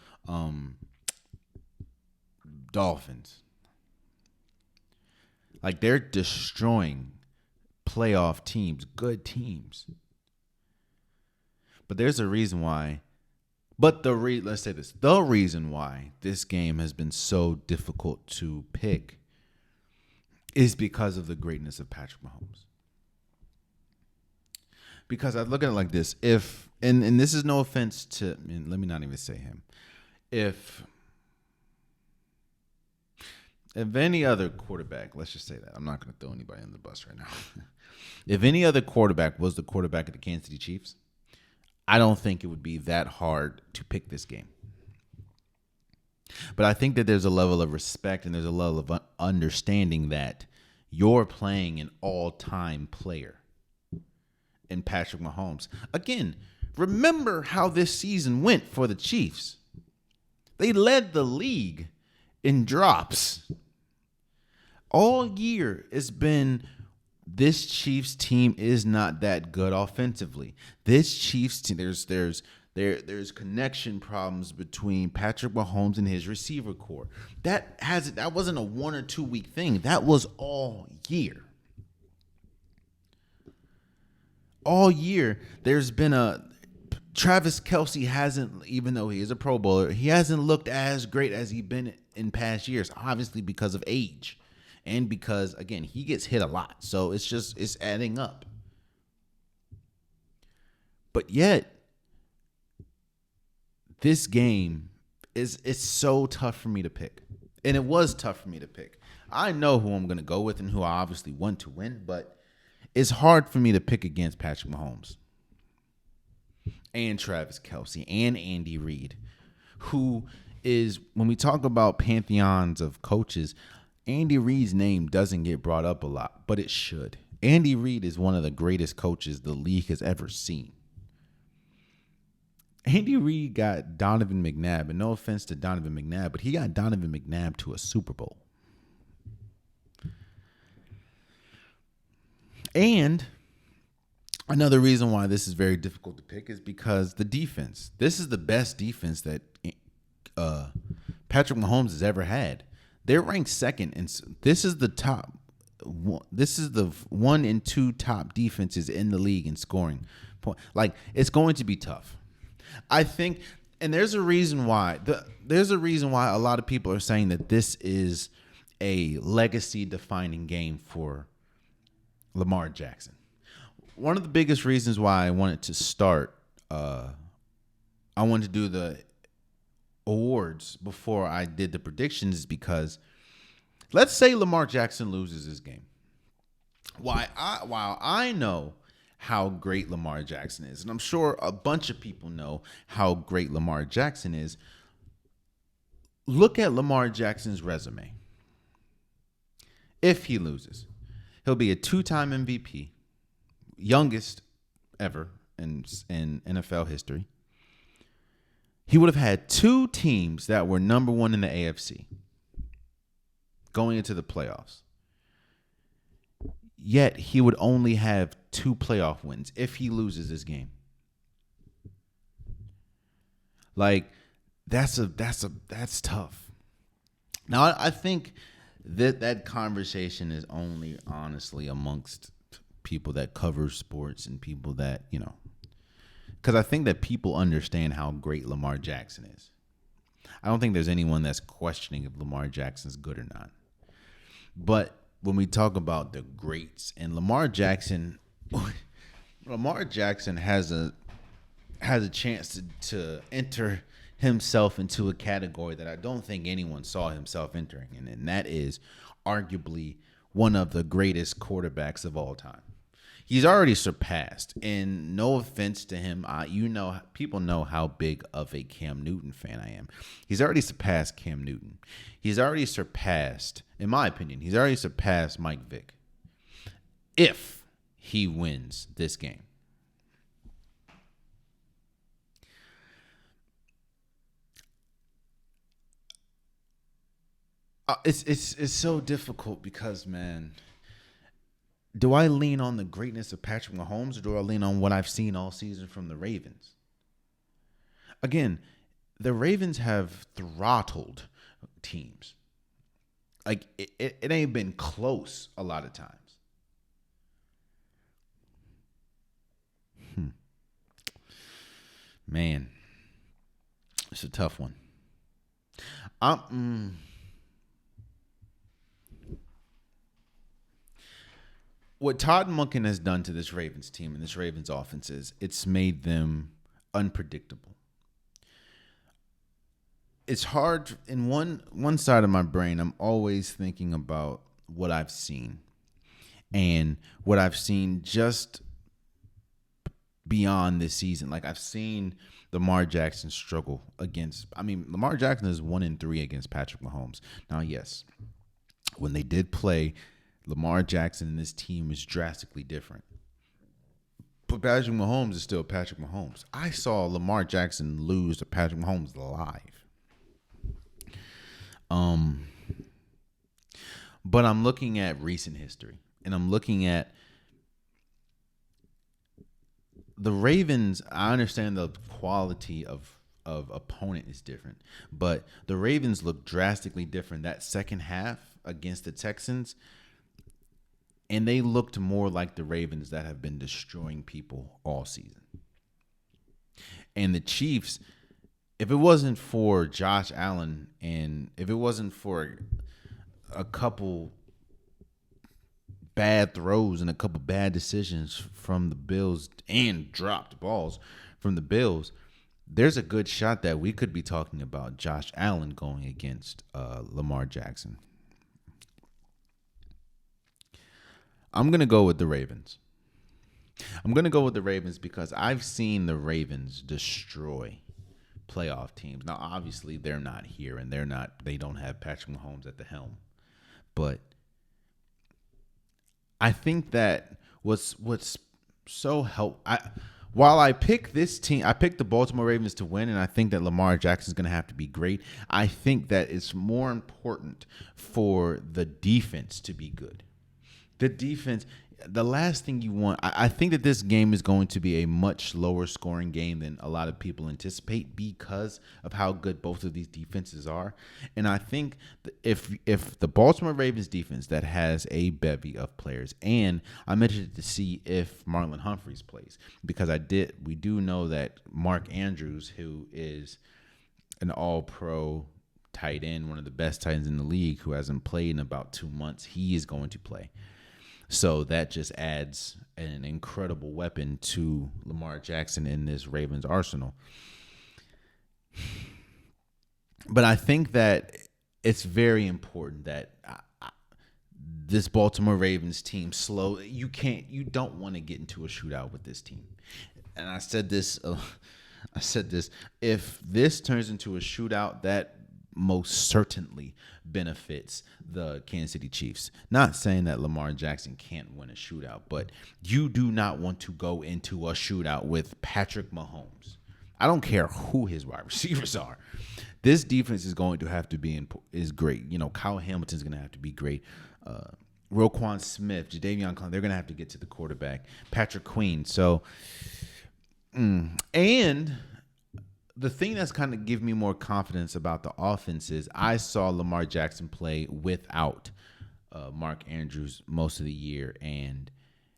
Dolphins. Like, they're destroying playoff teams, good teams. But there's a reason why. Let's say this. The reason why this game has been so difficult to pick is because of the greatness of Patrick Mahomes. Because I look at it like this. And this is no offense to, let me not even say him. If any other quarterback, let's just say that. I'm not going to throw anybody on the bus right now. If any other quarterback was the quarterback of the Kansas City Chiefs, I don't think it would be that hard to pick this game. But I think that there's a level of respect and there's a level of understanding that you're playing an all-time player in Patrick Mahomes. Again, remember how this season went for the Chiefs. They led the league in drops. All year it's been, this Chiefs team is not that good offensively. This Chiefs team, there's connection problems between Patrick Mahomes and his receiver core. That wasn't a 1 or 2 week thing. That was all year. All year there's been Travis Kelce hasn't, even though he is a Pro Bowler, he hasn't looked as great as he's been in past years, obviously because of age. And because, again, he gets hit a lot. So it's adding up. But yet, this game it's so tough for me to pick. And it was tough for me to pick. I know who I'm going to go with and who I obviously want to win, but it's hard for me to pick against Patrick Mahomes and Travis Kelce and Andy Reid, who is, when we talk about pantheons of coaches, Andy Reid's name doesn't get brought up a lot, but it should. Andy Reid is one of the greatest coaches the league has ever seen. Andy Reid got Donovan McNabb, and no offense to Donovan McNabb, but he got Donovan McNabb to a Super Bowl. And another reason why this is very difficult to pick is because the defense. This is the best defense that Patrick Mahomes has ever had. They're ranked second, and this is the top. This is the 1 and 2 top defenses in the league in scoring. Like, it's going to be tough. I think, and there's a reason why. There's a reason why a lot of people are saying that this is a legacy-defining game for Lamar Jackson. One of the biggest reasons why I wanted to start, I wanted to do the awards before I did the predictions is because let's say Lamar Jackson loses this game. While I know how great Lamar Jackson is, and I'm sure a bunch of people know how great Lamar Jackson is, look at Lamar Jackson's resume. If he loses, he'll be a 2-time MVP, youngest ever in NFL history. He would have had 2 teams that were number 1 in the AFC going into the playoffs. Yet he would only have 2 playoff wins if he loses this game. Like, that's tough. Now, I think that conversation is only honestly amongst people that cover sports and people that, because I think that people understand how great Lamar Jackson is. I don't think there's anyone that's questioning if Lamar Jackson's good or not. But when we talk about the greats and Lamar Jackson has a chance to enter himself into a category that I don't think anyone saw himself entering, and that is arguably one of the greatest quarterbacks of all time. He's already surpassed, and no offense to him, people know how big of a Cam Newton fan I am. He's already surpassed Cam Newton. He's already surpassed, in my opinion, Mike Vick if he wins this game. It's so difficult because, man, do I lean on the greatness of Patrick Mahomes or do I lean on what I've seen all season from the Ravens? Again, the Ravens have throttled teams. Like, it ain't been close a lot of times. Man, it's a tough one. What Todd Monken has done to this Ravens team and this Ravens offense is it's made them unpredictable. It's hard. In one side of my brain, I'm always thinking about what I've seen and what I've seen just beyond this season. Like, I've seen Lamar Jackson struggle against. Lamar Jackson is 1-3 against Patrick Mahomes. Now, yes, when they did play, Lamar Jackson and this team is drastically different. But Patrick Mahomes is still Patrick Mahomes. I saw Lamar Jackson lose to Patrick Mahomes live. But I'm looking at recent history, and I'm looking at the Ravens. I understand the quality of opponent is different, but the Ravens look drastically different that second half against the Texans. And they looked more like the Ravens that have been destroying people all season. And the Chiefs, if it wasn't for Josh Allen and if it wasn't for a couple bad throws and a couple bad decisions from the Bills and dropped balls from the Bills, there's a good shot that we could be talking about Josh Allen going against Lamar Jackson. I'm going to go with the Ravens. I'm going to go with the Ravens because I've seen the Ravens destroy playoff teams. Now, obviously, they're not here and they don't have Patrick Mahomes at the helm. But I think that what's so helpful. While I pick this team, I picked the Baltimore Ravens to win, and I think that Lamar Jackson is going to have to be great. I think that it's more important for the defense to be good. The defense, the last thing you want, I think that this game is going to be a much lower scoring game than a lot of people anticipate because of how good both of these defenses are. And I think if the Baltimore Ravens defense that has a bevy of players, and I'm interested to see if Marlon Humphreys plays, because we do know that Mark Andrews, who is an all-pro tight end, one of the best tight ends in the league, who hasn't played in about 2 months, he is going to play. So that just adds an incredible weapon to Lamar Jackson in this Ravens arsenal. But I think that it's very important that this Baltimore Ravens team you don't want to get into a shootout with this team. And I said this, if this turns into a shootout, that most certainly benefits the Kansas City Chiefs. Not saying that Lamar Jackson can't win a shootout, but you do not want to go into a shootout with Patrick Mahomes. I don't care who his wide receivers are. This defense is going to have to be great. Kyle Hamilton's going to have to be great. Roquan Smith, Jadeveon Clowney, they're going to have to get to the quarterback. Patrick Queen. So, and the thing that's kind of give me more confidence about the offense is I saw Lamar Jackson play without Mark Andrews most of the year, and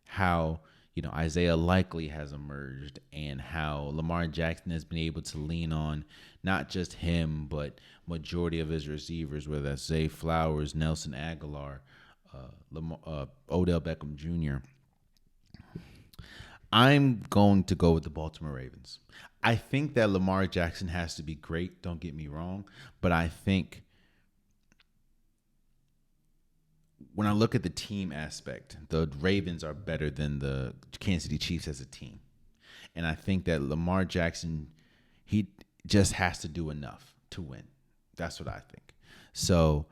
how Isaiah Likely has emerged, and how Lamar Jackson has been able to lean on not just him but majority of his receivers, whether that's Zay Flowers, Nelson Aguilar, Odell Beckham Jr. I'm going to go with the Baltimore Ravens. I think that Lamar Jackson has to be great, don't get me wrong, but I think when I look at the team aspect, the Ravens are better than the Kansas City Chiefs as a team. And I think that Lamar Jackson, he just has to do enough to win. That's what I think. So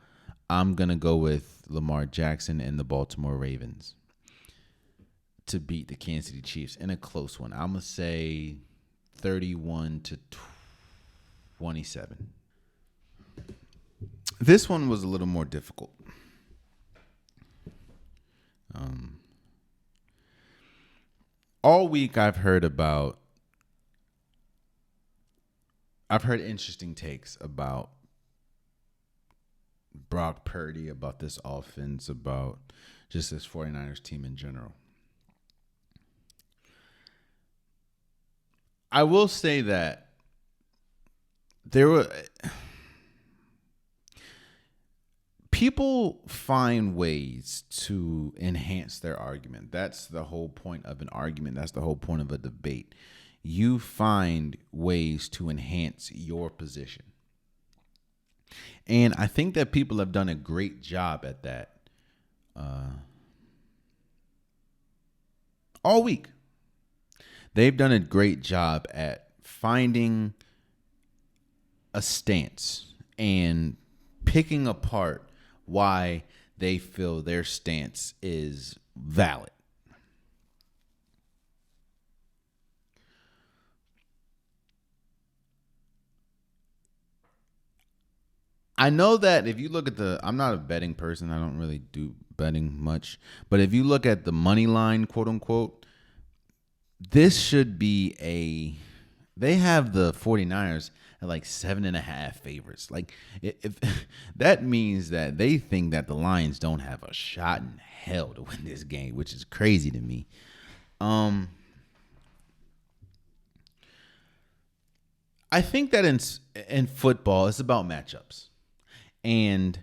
I'm going to go with Lamar Jackson and the Baltimore Ravens to beat the Kansas City Chiefs in a close one. I'm going to say 31-27. This one was a little more difficult. All week I've heard interesting takes about Brock Purdy, about this offense, about just this 49ers team in general. I will say that people find ways to enhance their argument. That's the whole point of an argument. That's the whole point of a debate. You find ways to enhance your position. And I think that people have done a great job at that all week. They've done a great job at finding a stance and picking apart why they feel their stance is valid. I know that if you look at I'm not a betting person. I don't really do betting much. But if you look at the money line, quote unquote, this should be they have the 49ers at like 7.5 favorites. Like, if that means that they think that the Lions don't have a shot in hell to win this game, which is crazy to me. I think that in football, it's about matchups. And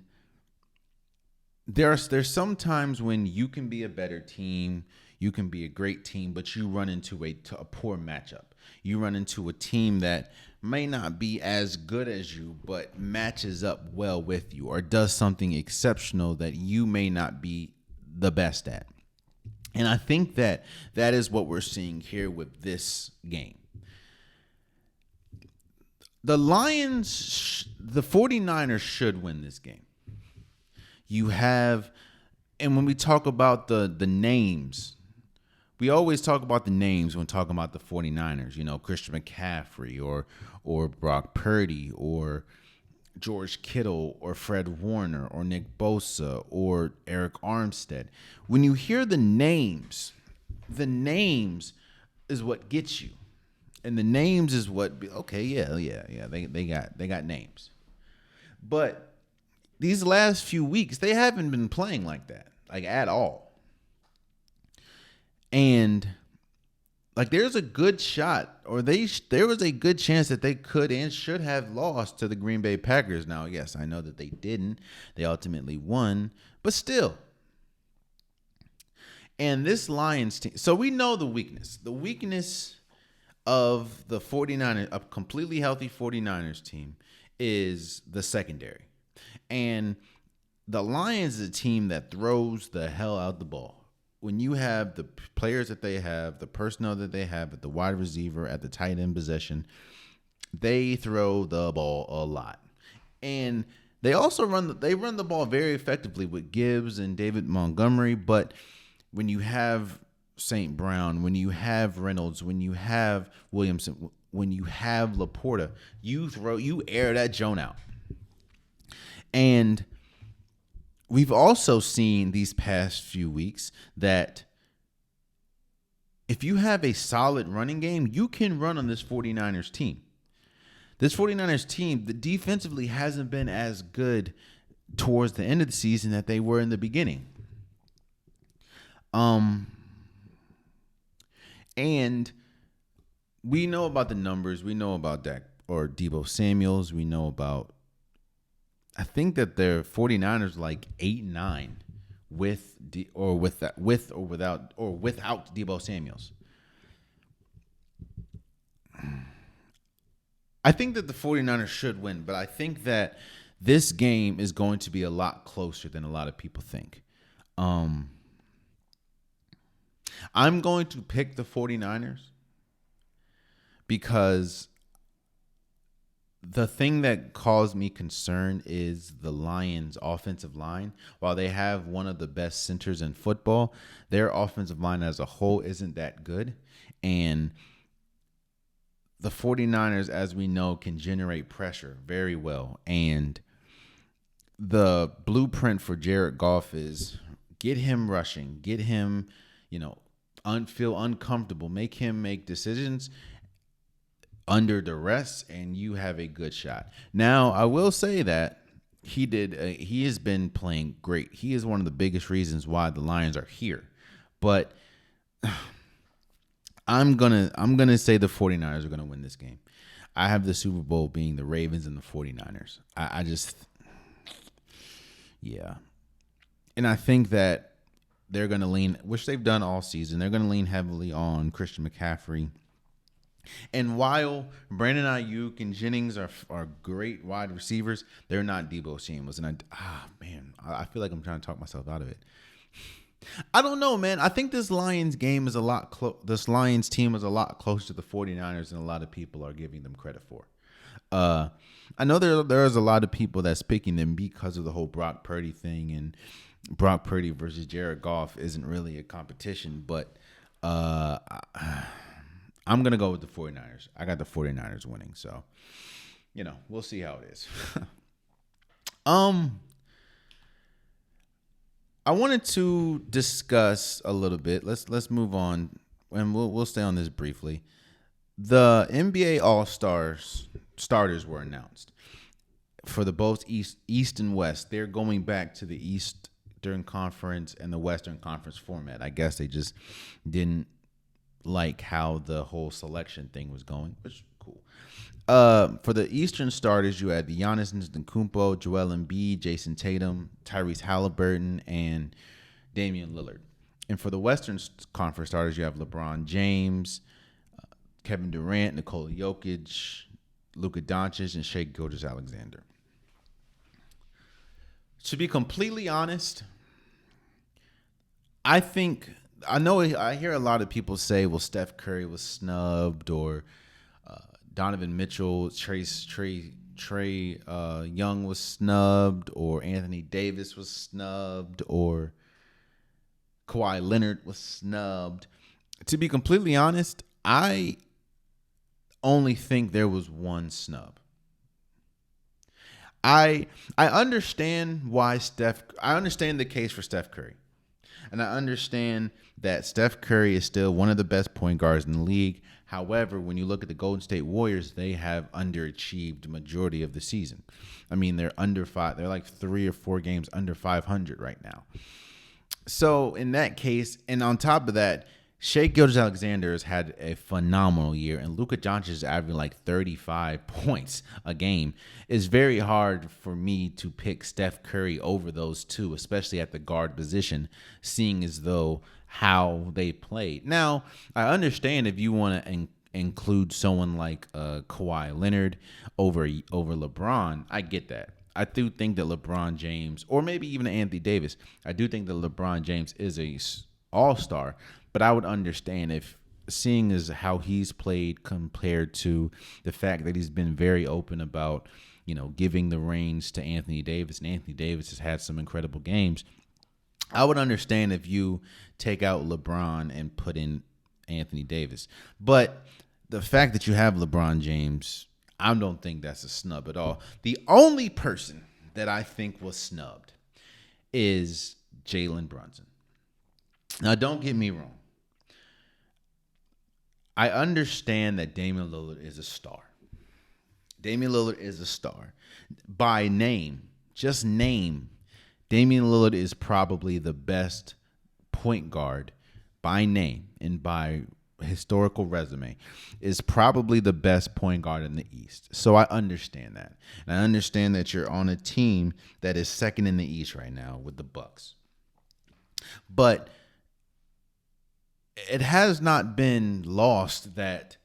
there's some times when you can be a better team, you can be a great team, but you run into a poor matchup. You run into a team that may not be as good as you, but matches up well with you, or does something exceptional that you may not be the best at. And I think that is what we're seeing here with this game. The 49ers should win this game. And when we talk about the names, we always talk about the names when talking about the 49ers, Christian McCaffrey or Brock Purdy or George Kittle or Fred Warner or Nick Bosa or Eric Armstead. When you hear the names is what gets you. And the names is what, okay, yeah. They got names. But these last few weeks, they haven't been playing like that, like at all. And like there's a good shot, or there was a good chance that they could and should have lost to the Green Bay Packers. Now, yes, I know that they didn't. They ultimately won, but still. And this Lions team, so we know the weakness. The weakness of the 49ers, a completely healthy 49ers team, is the secondary. And the Lions is a team that throws the hell out the ball. When you have the players that they have, the personnel that they have at the wide receiver, at the tight end position, they throw the ball a lot. And they also run the ball very effectively with Gibbs and David Montgomery, but when you have St. Brown, when you have Reynolds, when you have Williamson, when you have Laporta, you air that joint out. And we've also seen these past few weeks that if you have a solid running game, you can run on this 49ers team. This 49ers team, the defensively hasn't been as good towards the end of the season that they were in the beginning. And we know about the numbers. We know about Dak or Deebo Samuels. We know about, I think that their 49ers like 8-9 without Deebo Samuels. I think that the 49ers should win, but I think that this game is going to be a lot closer than a lot of people think. I'm going to pick the 49ers because the thing that caused me concern is the Lions' offensive line. While they have one of the best centers in football, their offensive line as a whole isn't that good. And the 49ers, as we know, can generate pressure very well. And the blueprint for Jared Goff is get him rushing, get him, feel uncomfortable, make him make decisions under duress, and you have a good shot. Now, I will say that he has been playing great. He is one of the biggest reasons why the Lions are here. But I'm gonna say the 49ers are gonna win this game. I have the Super Bowl being the Ravens and the 49ers. Yeah. And I think that they're going to lean, which they've done all season, they're going to lean heavily on Christian McCaffrey. And while Brandon Ayuk and Jennings are great wide receivers, they're not Deebo Samuels. And I feel like I'm trying to talk myself out of it. I don't know, man. I think this Lions game is this Lions team is a lot closer to the 49ers than a lot of people are giving them credit for. I know there is a lot of people that's picking them because of the whole Brock Purdy thing, and Brock Purdy versus Jared Goff isn't really a competition, but I'm going to go with the 49ers. I got the 49ers winning, so, we'll see how it is. I wanted to discuss a little bit. Let's move on, and we'll stay on this briefly. The NBA Allstars starters were announced for the both East and West. They're going back to the Eastern Conference and the Western Conference format. I guess they just didn't like how the whole selection thing was going, which is cool. For the Eastern starters, you had the Giannis Antetokounmpo, Joel Embiid, Jason Tatum, Tyrese Halliburton, and Damian Lillard. And for the Western Conference starters, you have LeBron James, Kevin Durant, Nikola Jokic, Luka Doncic, and Shai Gilgeous-Alexander. To be completely honest, I hear a lot of people say, well, Steph Curry was snubbed, or Donovan Mitchell, Trey Young was snubbed, or Anthony Davis was snubbed, or Kawhi Leonard was snubbed. To be completely honest, I only think there was one snub. I I understand why Steph. I understand the case for Steph Curry, and I understand that Steph Curry is still one of the best point guards in the league. However, when you look at the Golden State Warriors, they have underachieved majority of the season. I mean, they're under five. They're like 3 or 4 games under 500 right now. So in that case, and on top of that, Shea Gilgeous-Alexander has had a phenomenal year, and Luka Doncic is averaging like 35 points a game. It's very hard for me to pick Steph Curry over those two, especially at the guard position, seeing as though how they played. Now, I understand if you want to include someone like Kawhi Leonard over LeBron. I get that. I do think that LeBron James, or maybe even Anthony Davis, I do think that LeBron James is a all-star, but I would understand if, seeing as how he's played compared to the fact that he's been very open about, giving the reins to Anthony Davis, and Anthony Davis has had some incredible games. I would understand if you take out LeBron and put in Anthony Davis. But the fact that you have LeBron James, I don't think that's a snub at all. The only person that I think was snubbed is Jalen Brunson. Now, don't get me wrong. I understand that Damian Lillard is a star. Damian Lillard is a star. By name, just name, Damian Lillard is probably the best point guard by name and by historical resume, is probably the best point guard in the East. So I understand that. And I understand that you're on a team that is second in the East right now with the Bucks. But it has not been lost that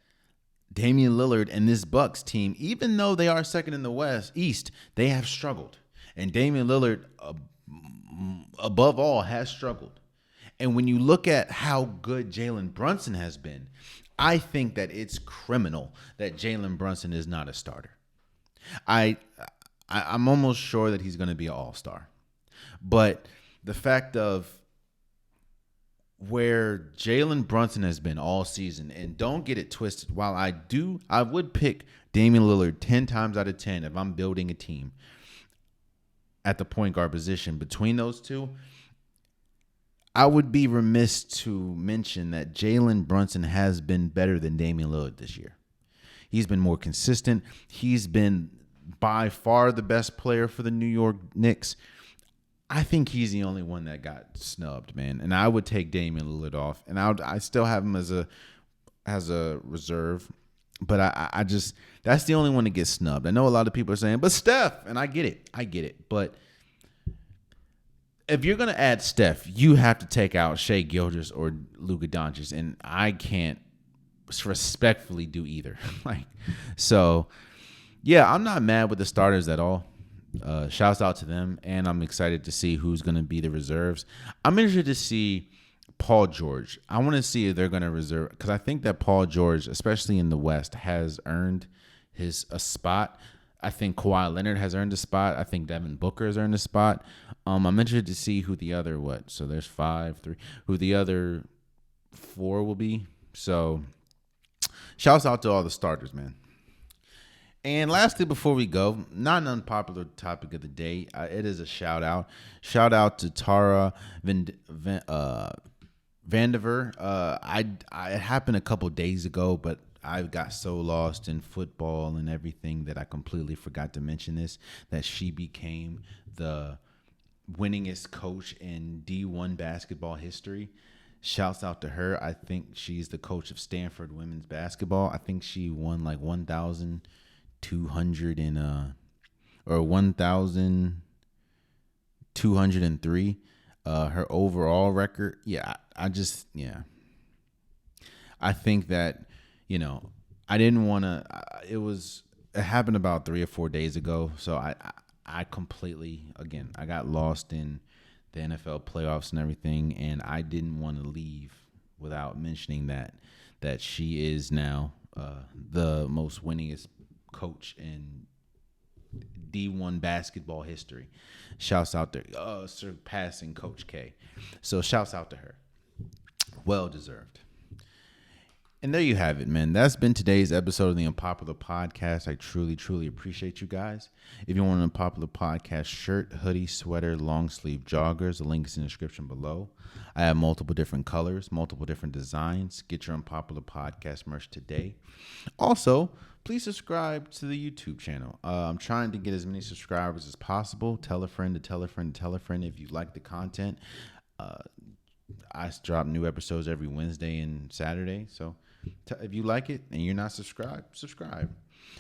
Damian Lillard and this Bucks team, even though they are second in the East, they have struggled. And Damian Lillard, above all, has struggled. And when you look at how good Jalen Brunson has been, I think that it's criminal that Jalen Brunson is not a starter. I'm almost sure that he's going to be an all-star. But the fact of where Jalen Brunson has been all season, and don't get it twisted, while I would pick Damian Lillard 10 times out of 10 if I'm building a team at the point guard position between those two, I would be remiss to mention that Jalen Brunson has been better than Damian Lillard this year. He's been more consistent. He's been by far the best player for the New York Knicks. I think he's the only one that got snubbed, man. And I would take Damian Lillard off, and I still have him as a reserve. But I just, that's the only one that gets snubbed. I know a lot of people are saying, but Steph, and I get it. But if you're gonna add Steph, you have to take out Shea Gilgeous or Luka Doncic, and I can't respectfully do either. So yeah, I'm not mad with the starters at all. Shouts out to them, and I'm excited to see who's going to be the reserves. I'm interested to see Paul George. I want to see if they're going to reserve, because I think that Paul George, especially in the West, has earned a spot. I think Kawhi Leonard has earned a spot. I think Devin Booker has earned a spot. I'm interested to see who the other so there's 5, 3, who the other 4 will be. So shouts out to all the starters, man. And lastly, before we go, not an unpopular topic of the day. It is a shout out. Shout out to Tara VanDerveer. It happened a couple days ago, but I got so lost in football and everything that I completely forgot to mention this, that she became the winningest coach in D1 basketball history. Shouts out to her. I think she's the coach of Stanford women's basketball. I think she won like 1,203. Her overall record. I think that, I didn't want to, it happened about 3 or 4 days ago. So I completely, again, I got lost in the NFL playoffs and everything, and I didn't want to leave without mentioning that she is now the most winningest coach in D1 basketball history. Shouts out there, surpassing Coach K. So shouts out to her. Well deserved. And there you have it, man. That's been today's episode of the Unpopular Podcast. I truly, truly appreciate you guys. If you want an Unpopular Podcast shirt, hoodie, sweater, long sleeve joggers, the link is in the description below. I have multiple different colors, multiple different designs. Get your Unpopular Podcast merch today. Also, please subscribe to the YouTube channel. I'm trying to get as many subscribers as possible. Tell a friend to tell a friend to tell a friend if you like the content. I drop new episodes every Wednesday and Saturday. So if you like it and you're not subscribed, subscribe.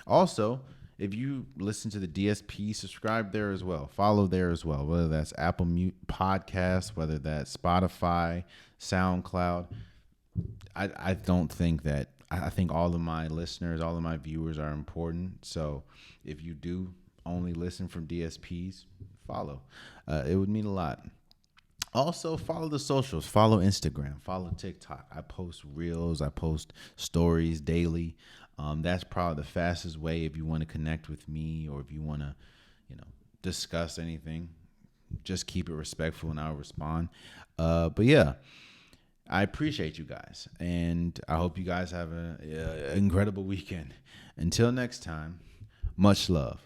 Also, if you listen to the DSP, subscribe there as well. Follow there as well, whether that's Apple Podcasts, whether that's Spotify, SoundCloud. I don't think that, I think all of my listeners, all of my viewers are important. So if you do only listen from DSPs, follow. It would mean a lot. Also, follow the socials. Follow Instagram. Follow TikTok. I post reels. I post stories daily. That's probably the fastest way if you want to connect with me or if you want to, discuss anything. Just keep it respectful and I'll respond. But yeah, I appreciate you guys. And I hope you guys have an incredible weekend. Until next time, much love.